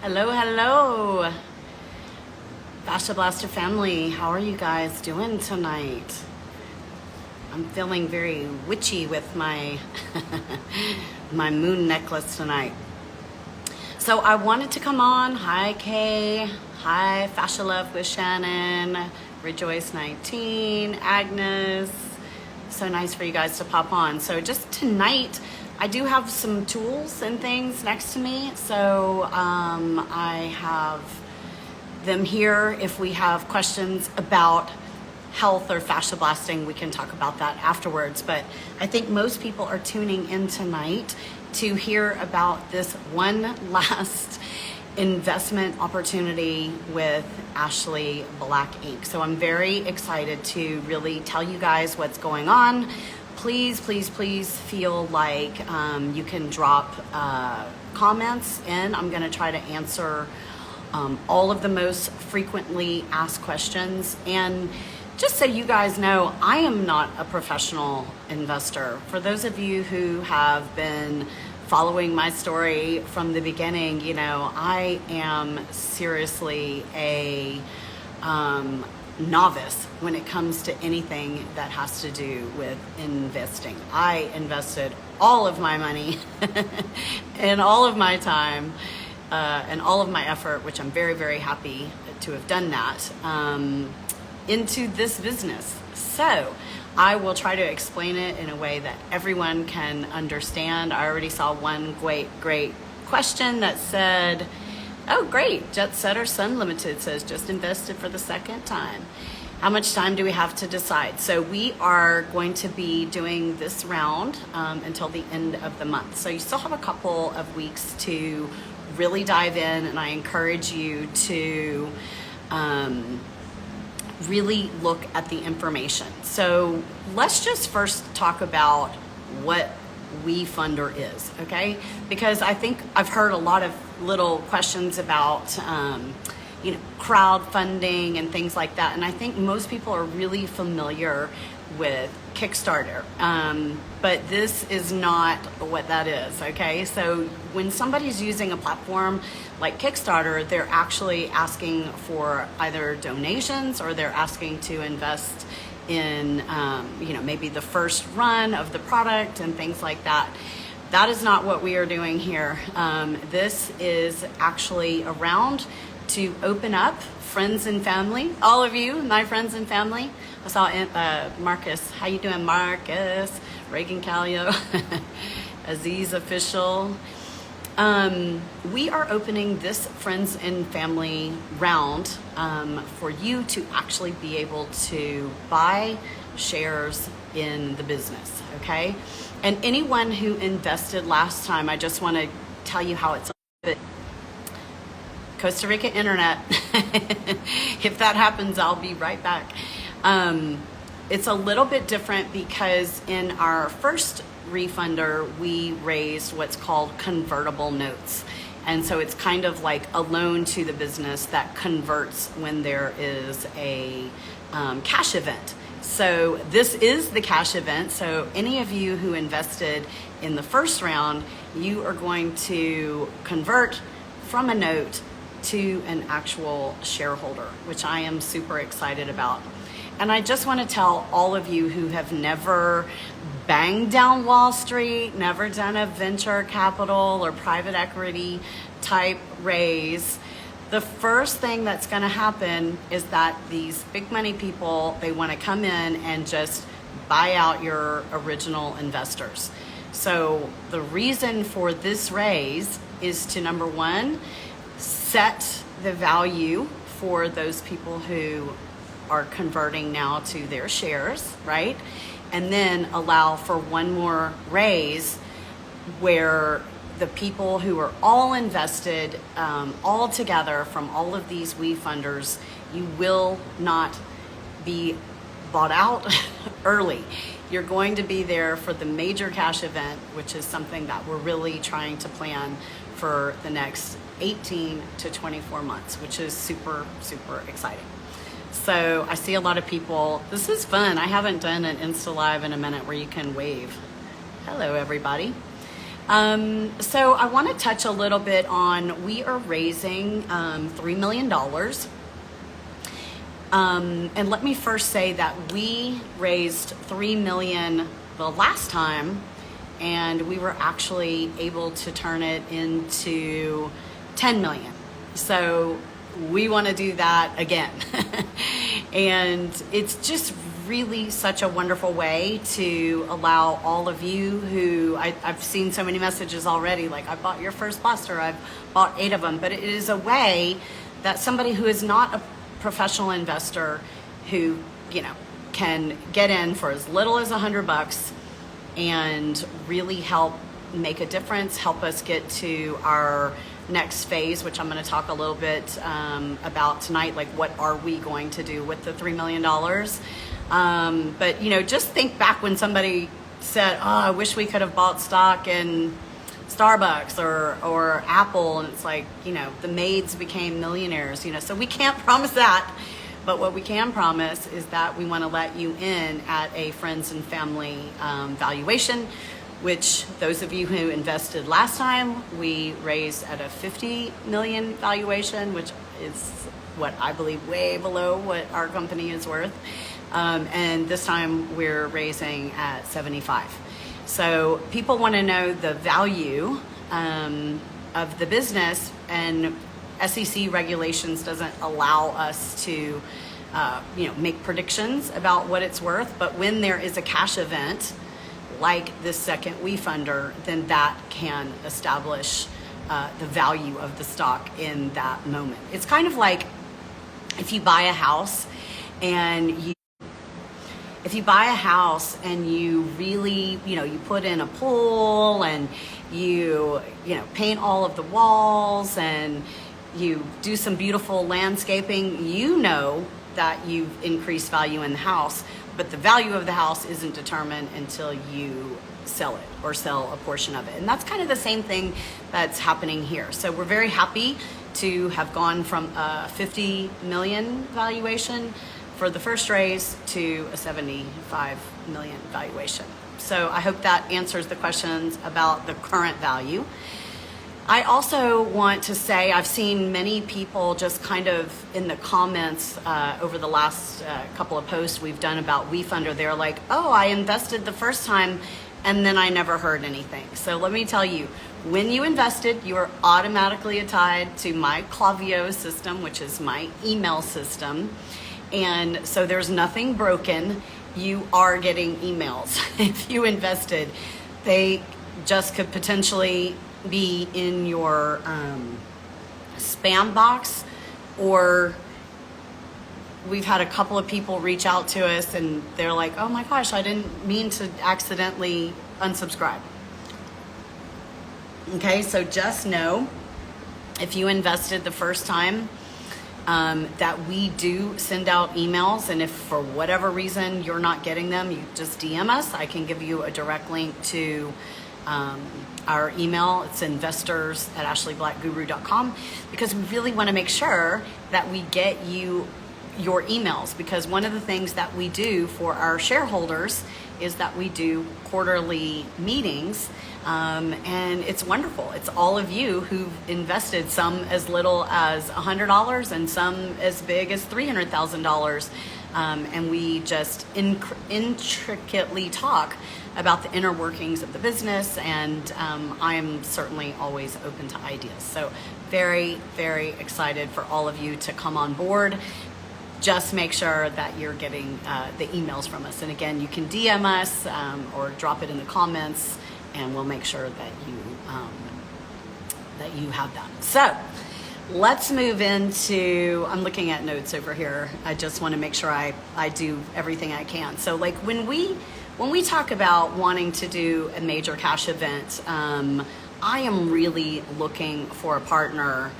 Hello, hello, Fascia Blaster family. How are you guys doing tonight? I'm feeling very witchy with my my moon necklace tonight. So I wanted to come on. Hi, Kay. Hi, Fascia Love with Shannon. Rejoice 19, Agnes. So nice for you guys to pop on. So just tonight, I do have some tools and things next to me. So I have them here. If we have questions about health or fascia blasting, we can talk about that afterwards. But I think most people are tuning in tonight to hear about this one last investment opportunity with Ashley Black Inc. So I'm very excited to really tell you guys what's going on. Please, please, please feel like you can drop comments in. I'm going to try to answer all of the most frequently asked questions. And just so you guys know, I am not a professional investor. For those of you who have been following my story from the beginning, you know, I am seriously a novice when it comes to anything that has to do with investing. I invested all of my money and all of my time and all of my effort, which I'm very, very happy to have done that, into this business. So I will try to explain it in a way that everyone can understand. I already saw one great question that said, oh, great. Jet Setter Sun Limited says, just invested for the second time. How much time do we have to decide? So we are going to be doing this round until the end of the month. So you still have a couple of weeks to really dive in, and I encourage you to really look at the information. So let's just first talk about what WeFunder is, okay? Because I think I've heard a lot of little questions about crowdfunding and things like that, and I think most people are really familiar with Kickstarter, but this is not what that is, okay? So when somebody's using a platform like Kickstarter, they're actually asking for either donations or they're asking to invest in maybe the first run of the product and things like that. That is not what we are doing here. This is actually a round to open up friends and family, all of you, my friends and family. I saw Marcus. How you doing, Marcus? Reagan Callio, Aziz Official. We are opening this friends and family round for you to actually be able to buy shares in the business, okay? And anyone who invested last time, I just want to tell you how it's a bit. Costa Rica internet. If that happens, I'll be right back. It's a little bit different because in our first WeFunder, we raised what's called convertible notes. And so it's kind of like a loan to the business that converts when there is a cash event. So this is the cash event. So any of you who invested in the first round, you are going to convert from a note to an actual shareholder, which I am super excited about. And I just want to tell all of you who have never banged down Wall Street, never done a venture capital or private equity type raise, the first thing that's going to happen is that these big money people, they want to come in and just buy out your original investors. So the reason for this raise is to, number one, set the value for those people who are converting now to their shares, right? And then allow for one more raise where the people who are all invested all together from all of these WeFunders, you will not be bought out early. You're going to be there for the major cash event, which is something that we're really trying to plan for the next 18 to 24 months, which is super, super exciting. So I see a lot of people. This is fun. I haven't done an Insta Live in a minute where you can wave. Hello, everybody. So I want to touch a little bit on, we are raising $3 million. And let me first say that we raised $3 million the last time, and we were actually able to turn it into $10 million. So we want to do that again. And it's just really such a wonderful way to allow all of you who, I've seen so many messages already, like, I bought your first bus, or I've bought 8 of them, but it is a way that somebody who is not a professional investor, who, you know, can get in for as little as $100 and really help make a difference, help us get to our next phase, which I'm going to talk a little bit about tonight, like what are we going to do with the $3 million. But, you know, just think back when somebody said, oh, I wish we could have bought stock in Starbucks or Apple, and it's like, you know, the maids became millionaires, you know, so we can't promise that. But what we can promise is that we want to let you in at a friends and family valuation, which those of you who invested last time, we raised at a 50 million valuation, which is what I believe way below what our company is worth. And this time we're raising at 75. So people want to know the value of the business, and SEC regulations doesn't allow us to, you know, make predictions about what it's worth. But when there is a cash event like this second WeFunder, then that can establish the value of the stock in that moment. It's kind of like if you buy a house and you really, you know, you put in a pool and you know, paint all of the walls and you do some beautiful landscaping, you know that you've increased value in the house, but the value of the house isn't determined until you sell it or sell a portion of it. And that's kind of the same thing that's happening here. So we're very happy to have gone from a 50 million valuation for the first raise to a 75 million valuation. So I hope that answers the questions about the current value. I also want to say I've seen many people just kind of in the comments over the last couple of posts we've done about WeFunder. They're like, oh, I invested the first time and then I never heard anything. So let me tell you, when you invested, you are automatically tied to my Klaviyo system, which is my email system. And so there's nothing broken. You are getting emails. If you invested, they just could potentially be in your spam box, or we've had a couple of people reach out to us and they're like, oh my gosh, I didn't mean to accidentally unsubscribe. Okay, so just know if you invested the first time, that we do send out emails, and if for whatever reason you're not getting them, you just DM us. I can give you a direct link to our email. It's investors@ashleyblackguru.com, because we really want to make sure that we get you your emails, because one of the things that we do for our shareholders is that we do quarterly meetings, and it's wonderful. It's all of you who've invested, some as little as $100 and some as big as $300,000, and we just intricately talk about the inner workings of the business, and I'm certainly always open to ideas. So very, very excited for all of you to come on board. Just make sure that you're getting the emails from us. And again, you can DM us or drop it in the comments, and we'll make sure that you have that. So let's move into, I'm looking at notes over here. I just want to make sure I do everything I can. So like when we talk about wanting to do a major cash event, I am really looking for a partner.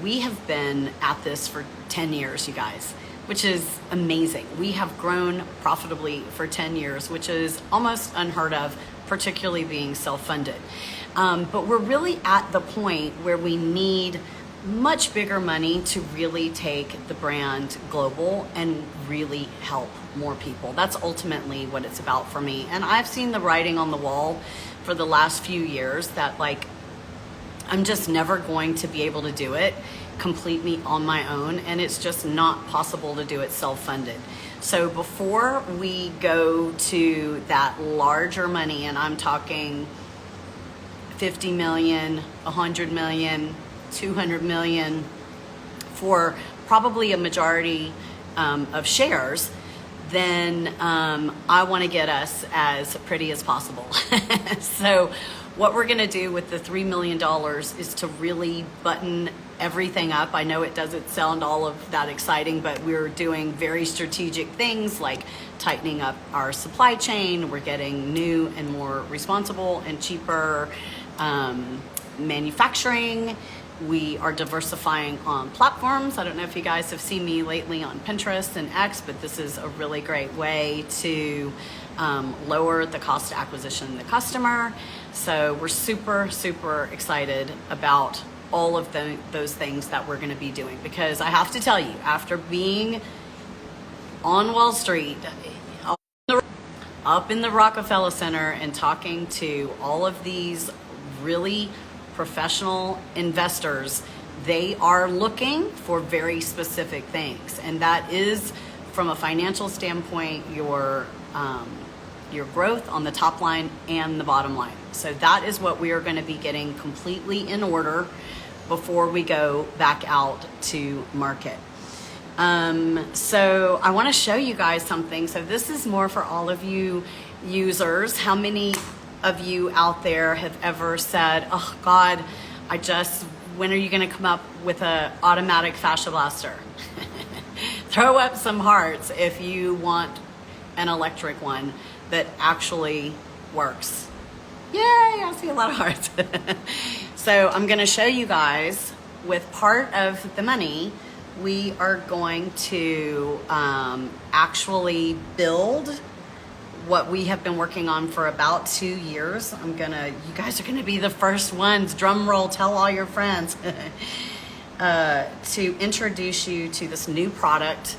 We have been at this for 10 years, you guys, which is amazing. We have grown profitably for 10 years, which is almost unheard of, particularly being self-funded. But we're really at the point where we need much bigger money to really take the brand global and really help more people. That's ultimately what it's about for me. And I've seen the writing on the wall for the last few years that like I'm just never going to be able to do it completely on my own, and it's just not possible to do it self-funded. So before we go to that larger money, and I'm talking 50 million, 100 million, 200 million for probably a majority of shares, then I want to get us as pretty as possible. So what we're going to do with the $3 million is to really button everything up. I know it doesn't sound all of that exciting, but we're doing very strategic things like tightening up our supply chain. We're getting new and more responsible and cheaper manufacturing. We are diversifying on platforms. I don't know if you guys have seen me lately on Pinterest and X, but this is a really great way to lower the cost of acquisition of the customer. So we're super, super excited about all of those things that we're going to be doing, because I have to tell you, after being on Wall Street, up in the Rockefeller Center and talking to all of these really professional investors, they are looking for very specific things, and that is, from a financial standpoint, your growth on the top line and the bottom line. So that is what we are going to be getting completely in order before we go back out to market. So I want to show you guys something. So this is more for all of you users. How many of you out there have ever said, oh God, when are you going to come up with an automatic fascia blaster? Throw up some hearts if you want an electric one that actually works. Yay, I see a lot of hearts. So I'm going to show you guys, with part of the money, we are going to actually build what we have been working on for about 2 years. You guys are gonna be the first ones, drum roll, tell all your friends, to introduce you to this new product,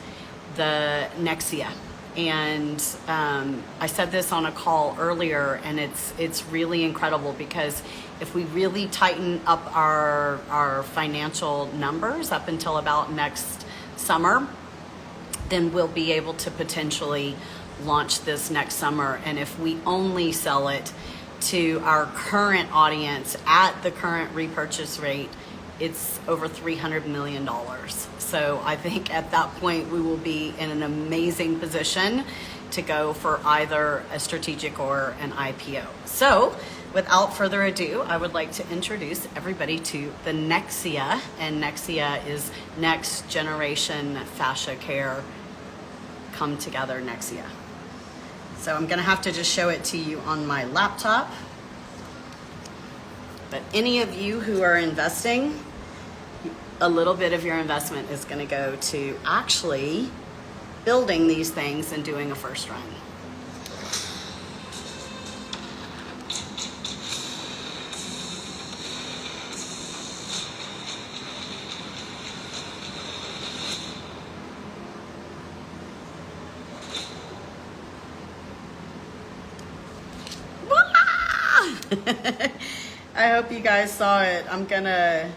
the Nexia. And I said this on a call earlier, and it's really incredible, because if we really tighten up our financial numbers up until about next summer, then we'll be able to potentially launch this next summer. And if we only sell it to our current audience at the current repurchase rate, it's over $300 million. So I think at that point we will be in an amazing position to go for either a strategic or an IPO. So without further ado, I would like to introduce everybody to the Nexia, and Nexia is Next Generation Fascia Care Come Together Nexia. So I'm gonna have to just show it to you on my laptop. But any of you who are investing, a little bit of your investment is gonna go to actually building these things and doing a first run. I hope you guys saw it. I'm gonna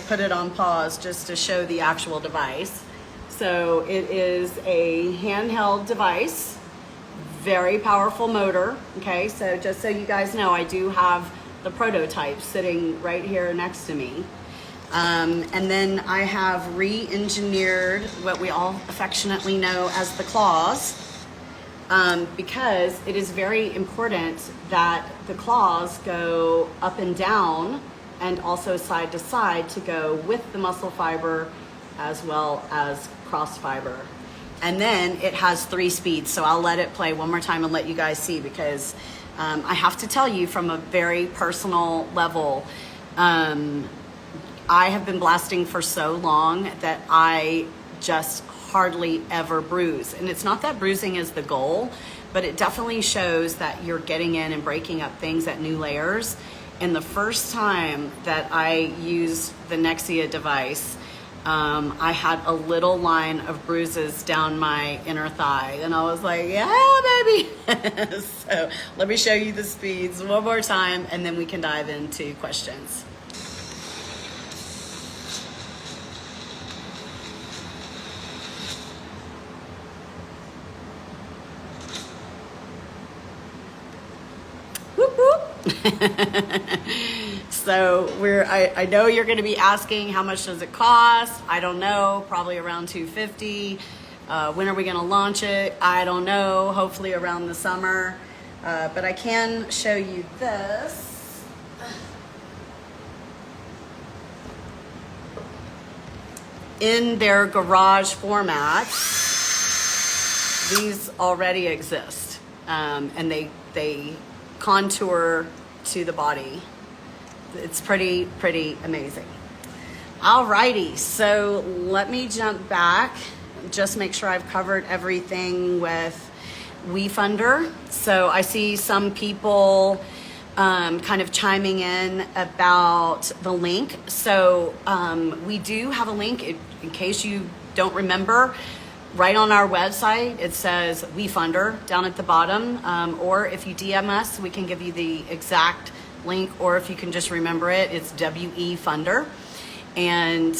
put it on pause just to show the actual device. So it is a handheld device, very powerful motor. Okay, so just so you guys know, I do have the prototype sitting right here next to me. And then I have re-engineered what we all affectionately know as the claws. Because it is very important that the claws go up and down and also side to side to go with the muscle fiber as well as cross fiber. And then it has 3 speeds, so I'll let it play one more time and let you guys see, because I have to tell you from a very personal level, I have been blasting for so long that I just hardly ever bruise. And it's not that bruising is the goal, but it definitely shows that you're getting in and breaking up things at new layers. And the first time that I used the Nexia device, I had a little line of bruises down my inner thigh. And I was like, yeah, baby. So let me show you the speeds one more time, and then we can dive into questions. Whoop, whoop. So I know you're going to be asking, how much does it cost? I don't know, probably around $250. When are we going to launch it? I don't know, hopefully around the summer. But I can show you this. In their garage format, these already exist, and they contour to the body. It's pretty amazing. Alrighty, so let me jump back, just make sure I've covered everything with WeFunder. So I see some people kind of chiming in about the link. So we do have a link, in case you don't remember. Right on our website, it says WeFunder down at the bottom, or if you DM us, we can give you the exact link, or if you can just remember it, it's WeFunder. And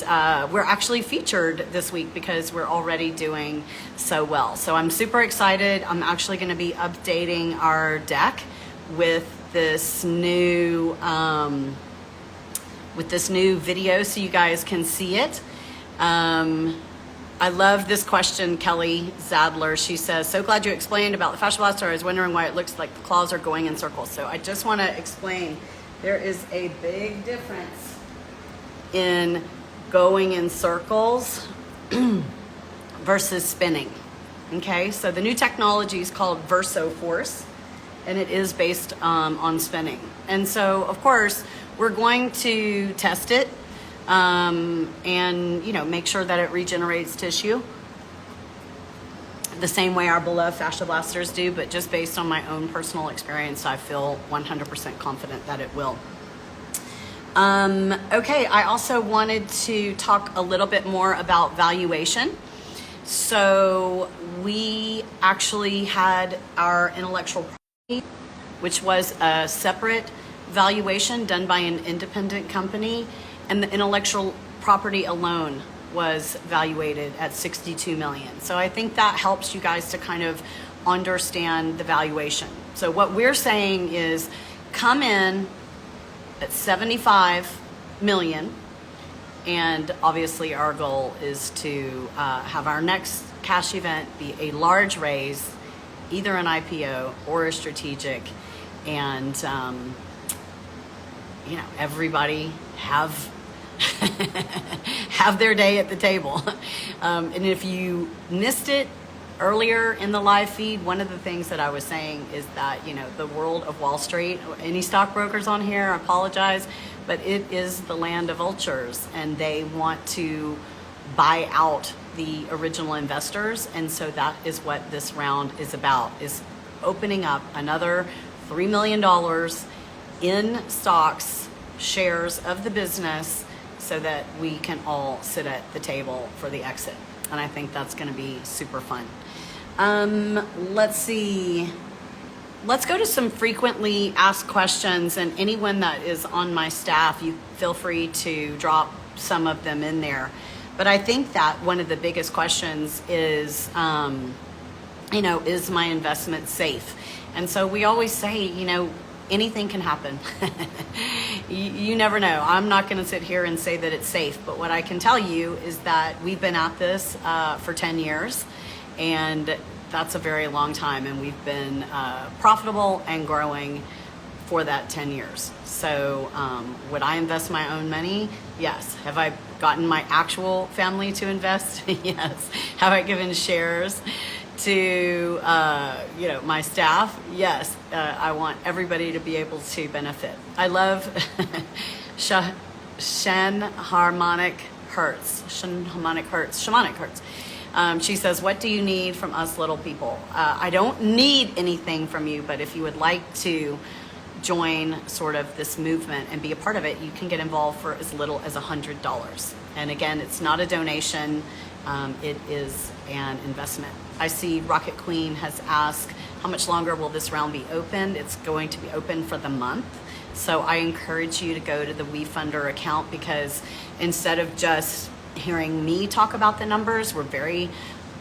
we're actually featured this week because we're already doing so well. So I'm super excited. I'm actually going to be updating our deck with this new video so you guys can see it. I love this question, Kelly Zadler. She says, so glad you explained about the fascia blaster. I was wondering why it looks like the claws are going in circles. So I just want to explain, there is a big difference in going in circles versus spinning. Okay, so the new technology is called Verso Force, and it is based on spinning. And so, of course, we're going to test it. And make sure that it regenerates tissue the same way our beloved fascia blasters do, but just based on my own personal experience, I feel 100% confident that it will. Okay, I also wanted to talk a little bit more about valuation. So we actually had our intellectual property, which was a separate valuation done by an independent company. And the intellectual property alone was valuated at $62 million. So I think that helps you guys to kind of understand the valuation. So what we're saying is come in at $75 million. And obviously our goal is to have our next cash event be a large raise, either an IPO or a strategic. And, everybody have their day at the table. And if you missed it earlier in the live feed, one of the things that I was saying is that, the world of Wall Street, any stockbrokers on here, I apologize, but it is the land of vultures, and they want to buy out the original investors. And so that is what this round is about, is opening up another $3 million in stocks, shares of the business, so that we can all sit at the table for the exit. And I think that's going to be super fun. Let's see. Let's go to some frequently asked questions, and anyone that is on my staff, you feel free to drop some of them in there. But I think that one of the biggest questions is, is my investment safe? And so we always say, anything can happen. You never know. I'm not going to sit here and say that it's safe, but what I can tell you is that we've been at this for 10 years, and that's a very long time, and we've been profitable and growing for that 10 years. So would I invest my own money? Yes. Have I gotten my actual family to invest? Yes. Have I given shares to my staff? Yes. I want everybody to be able to benefit. I love Shamanic Hertz. She says, what do you need from us little people? I don't need anything from you, but if you would like to join sort of this movement and be a part of it, you can get involved for as little as $100. And again, it's not a donation, it is an investment. I see Rocket Queen has asked, how much longer will this round be open? It's going to be open for the month. So I encourage you to go to the WeFunder account, because instead of just hearing me talk about the numbers, we're very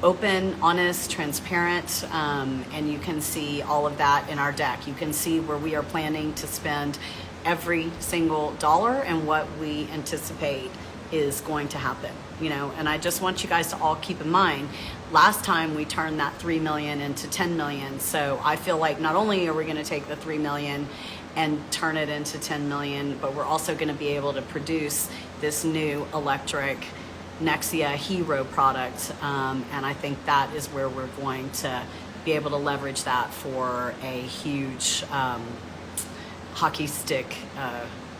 open, honest, transparent, and you can see all of that in our deck. You can see where we are planning to spend every single dollar and what we anticipate is going to happen, you know. And I just want you guys to all keep in mind, last time we turned that 3 million into 10 million. So I feel like not only are we going to take the 3 million and turn it into 10 million, but we're also going to be able to produce this new electric Nexia Hero product. And I think that is where we're going to be able to leverage that for a huge hockey stick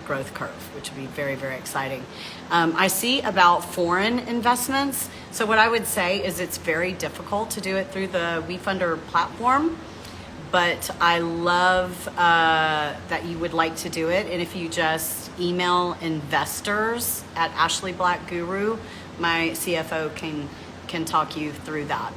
growth curve, which would be very, very exciting. I see about foreign investments. So what I would say is it's very difficult to do it through the WeFunder platform, but I love that you would like to do it. And if you just email investors at Ashley Black Guru, my CFO can talk you through that.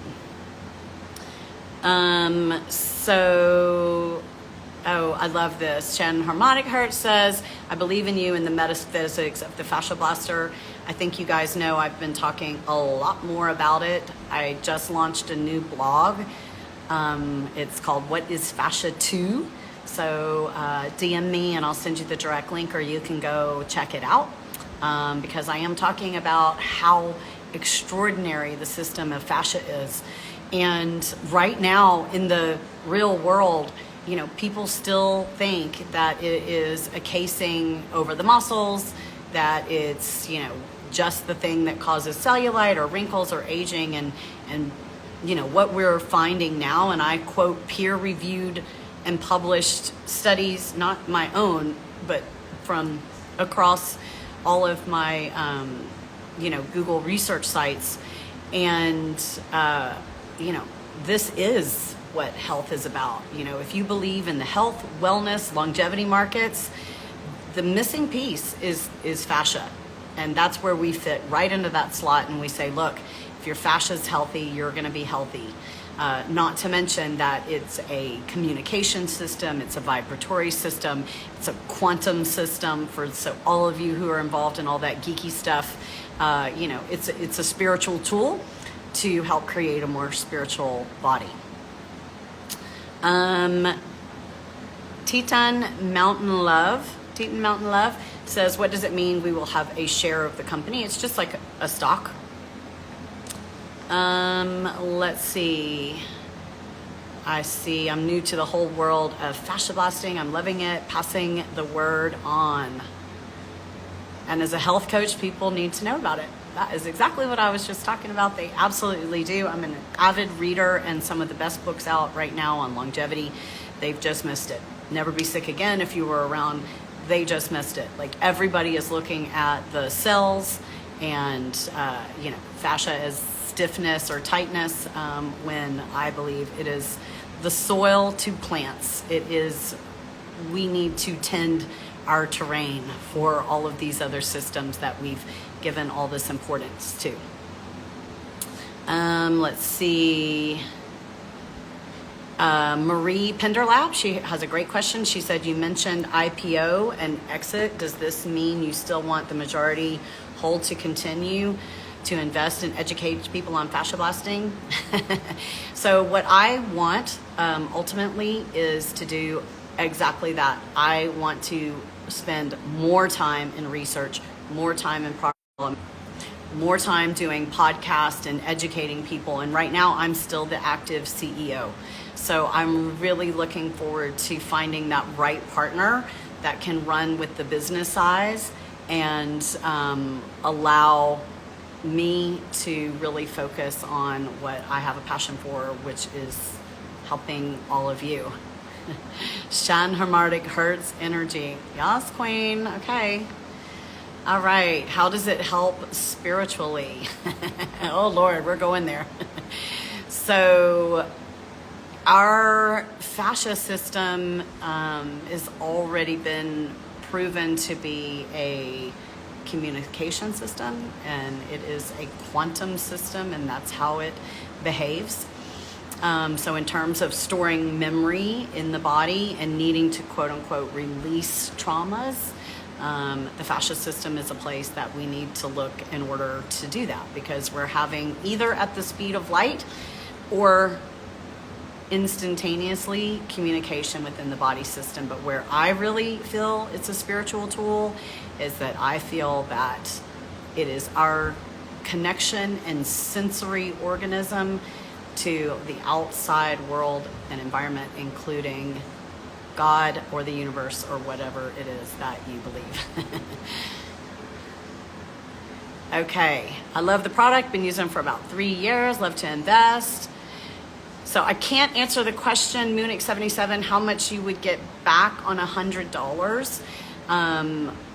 Oh, I love this. Shannon Harmonic Hertz says, I believe in you and the metaphysics of the fascia blaster. I think you guys know I've been talking a lot more about it. I just launched a new blog. It's called What is Fascia 2? So DM me and I'll send you the direct link, or you can go check it out, because I am talking about how extraordinary the system of fascia is. And right now in the real world, you know, people still think that it is a casing over the muscles, that it's, you know, just the thing that causes cellulite or wrinkles or aging. And you know, what we're finding now, and I quote peer-reviewed and published studies, not my own, but from across all of my, you know, Google research sites. And, you know, this is what health is about. You know, if you believe in the health, wellness, longevity markets, the missing piece is fascia. And that's where we fit right into that slot. And we say, look, if your fascia is healthy, you're going to be healthy. Not to mention that it's a communication system, it's a vibratory system, it's a quantum system so all of you who are involved in all that geeky stuff, you know, it's a spiritual tool to help create a more spiritual body. Teton Mountain Love says, what does it mean we will have a share of the company? It's just like a stock. Let's see. I'm new to the whole world of fascia blasting. I'm loving it. Passing the word on. And as a health coach, people need to know about it. That is exactly what I was just talking about. They absolutely do. I'm an avid reader, and some of the best books out right now on longevity. They've just missed it. Never Be Sick Again, if you were around, they just missed it. Like, everybody is looking at the cells and, you know, fascia as stiffness or tightness, when I believe it is the soil to plants. We need to tend our terrain for all of these other systems that we've given all this importance to. Let's see. Marie Penderlap, she has a great question. She said, you mentioned IPO and exit. Does this mean you still want the majority hold to continue to invest and educate people on fascia blasting? So what I want ultimately is to do exactly that. I want to spend more time in research, more time in problem, more time doing podcasts and educating people. And right now I'm still the active CEO. So I'm really looking forward to finding that right partner that can run with the business eyes and allow me to really focus on what I have a passion for, which is helping all of you. Shan Harmonic Hertz Energy. Yes, Queen. Okay. All right. How does it help spiritually? Oh, Lord, we're going there. So Our fascia system has already been proven to be a communication system, and it is a quantum system, and that's how it behaves. So in terms of storing memory in the body and needing to quote unquote release traumas, the fascia system is a place that we need to look in order to do that, because we're having either at the speed of light or instantaneously communication within the body system. But where I really feel it's a spiritual tool is that I feel that it is our connection and sensory organism to the outside world and environment, including God or the universe or whatever it is that you believe. Okay, I love the product, been using it for about 3 years, love to invest. So I can't answer the question, Munich77, how much you would get back on $100.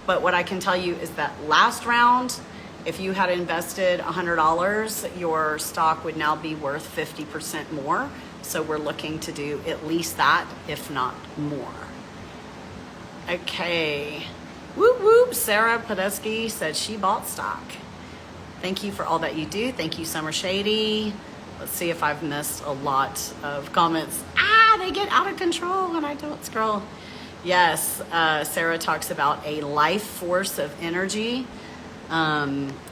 But what I can tell you is that last round, if you had invested $100, your stock would now be worth 50% more. So we're looking to do at least that, if not more. Okay. Whoop whoop. Sarah Podesky said she bought stock. Thank you for all that you do. Thank you, Summer Shady. Let's see if I've missed a lot of comments. They get out of control when I don't scroll. Yes, Sarah talks about a life force of energy.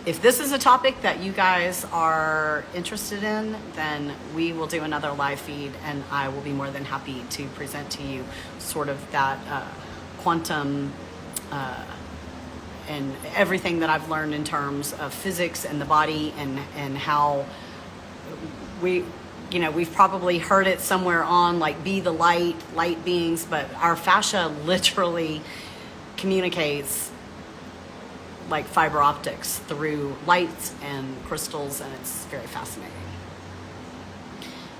If this is a topic that you guys are interested in, then we will do another live feed, and I will be more than happy to present to you sort of that quantum and everything that I've learned in terms of physics and the body, and how we've probably heard it somewhere on like be the light beings, but our fascia literally communicates like fiber optics through lights and crystals, and it's very fascinating.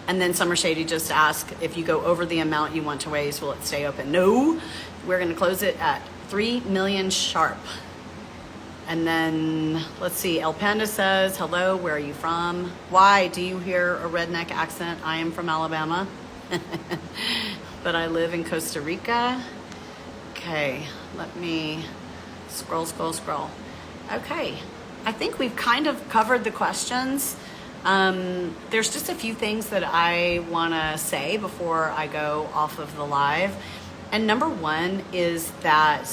And then Summer Shady just asked, if you go over the amount you want to raise, will it stay open? No, we're going to close it at 3 million sharp. And then let's see, El Panda says, hello, where are you from? Why do you hear a redneck accent? I am from Alabama, but I live in Costa Rica. Okay, let me scroll. Okay, I think we've kind of covered the questions. There's just a few things that I want to say before I go off of the live. And number one is that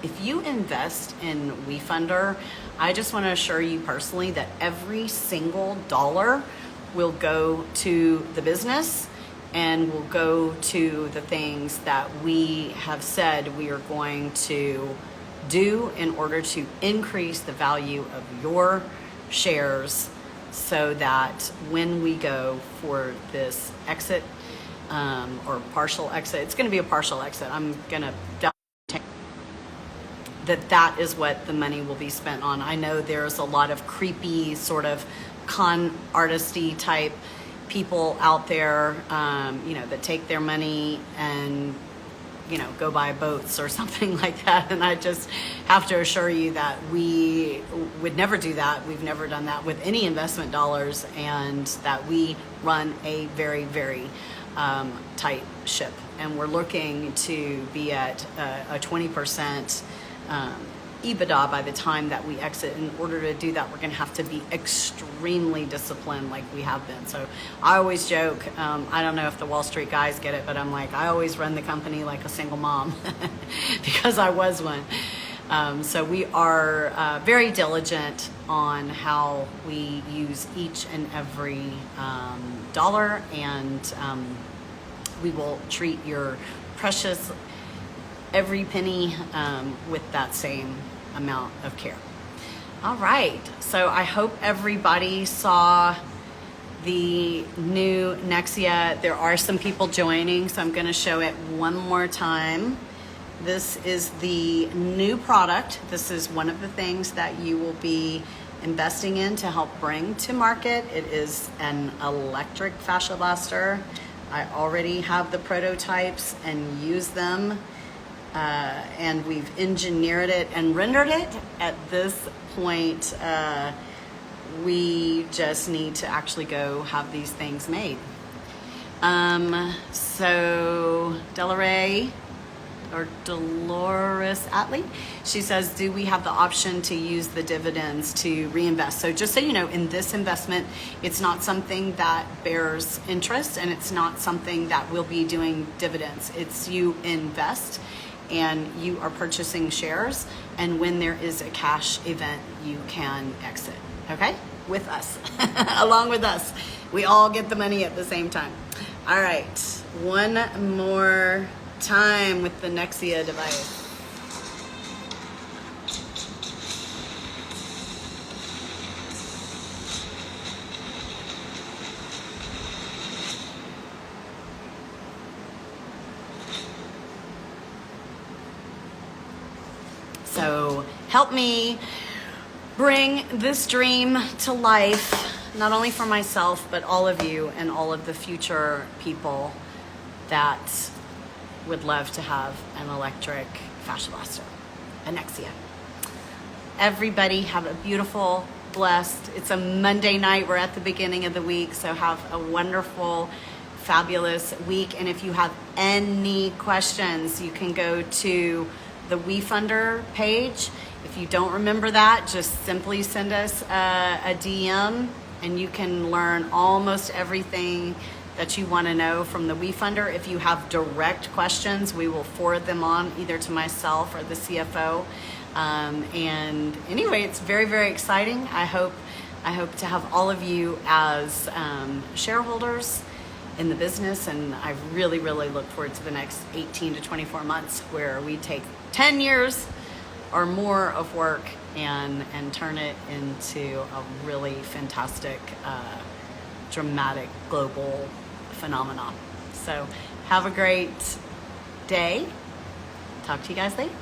if you invest in WeFunder, I just want to assure you personally that every single dollar will go to the business and will go to the things that we have said we are going to do in order to increase the value of your shares, so that when we go for this exit or partial exit, it's going to be a partial exit. I'm going to that is what the money will be spent on. I know there's a lot of creepy sort of con artisty type people out there, that take their money and, go buy boats or something like that. And I just have to assure you that we would never do that. We've never done that with any investment dollars, and that we run a very, very tight ship. And we're looking to be at a 20% EBITDA by the time that we exit. In order to do that, we're going to have to be extremely disciplined like we have been. So I always joke, I don't know if the Wall Street guys get it, but I'm like, I always run the company like a single mom because I was one. So we are very diligent on how we use each and every dollar, and we will treat your precious every penny with that same amount of care. All right, so I hope everybody saw the new Nexia. There are some people joining, so I'm going to show it one more time. This is the new product. This is one of the things that you will be investing in to help bring to market. It is an electric fascia blaster. I already have the prototypes and use them. And we've engineered it and rendered it. At this point, we just need to actually go have these things made. So Dolores Atley, she says, do we have the option to use the dividends to reinvest? So just so you know, in this investment, it's not something that bears interest, and it's not something that will be doing dividends. It's you invest and you are purchasing shares, and when there is a cash event, you can exit, okay? With us, along with us. We all get the money at the same time. All right, one more time with the Nexia device. So help me bring this dream to life, not only for myself, but all of you and all of the future people that would love to have an electric fascia blaster, a Nexia. Everybody have a beautiful, blessed, it's a Monday night, we're at the beginning of the week, so have a wonderful, fabulous week. And if you have any questions, you can go to the WeFunder page. If you don't remember that, just simply send us a DM, and you can learn almost everything that you want to know from the WeFunder. If you have direct questions, we will forward them on either to myself or the CFO. And anyway, it's very, very exciting. I hope to have all of you as shareholders in the business, and I really, really look forward to the next 18 to 24 months where we take 10 years or more of work and turn it into a really fantastic, dramatic global phenomenon. So have a great day. Talk to you guys later.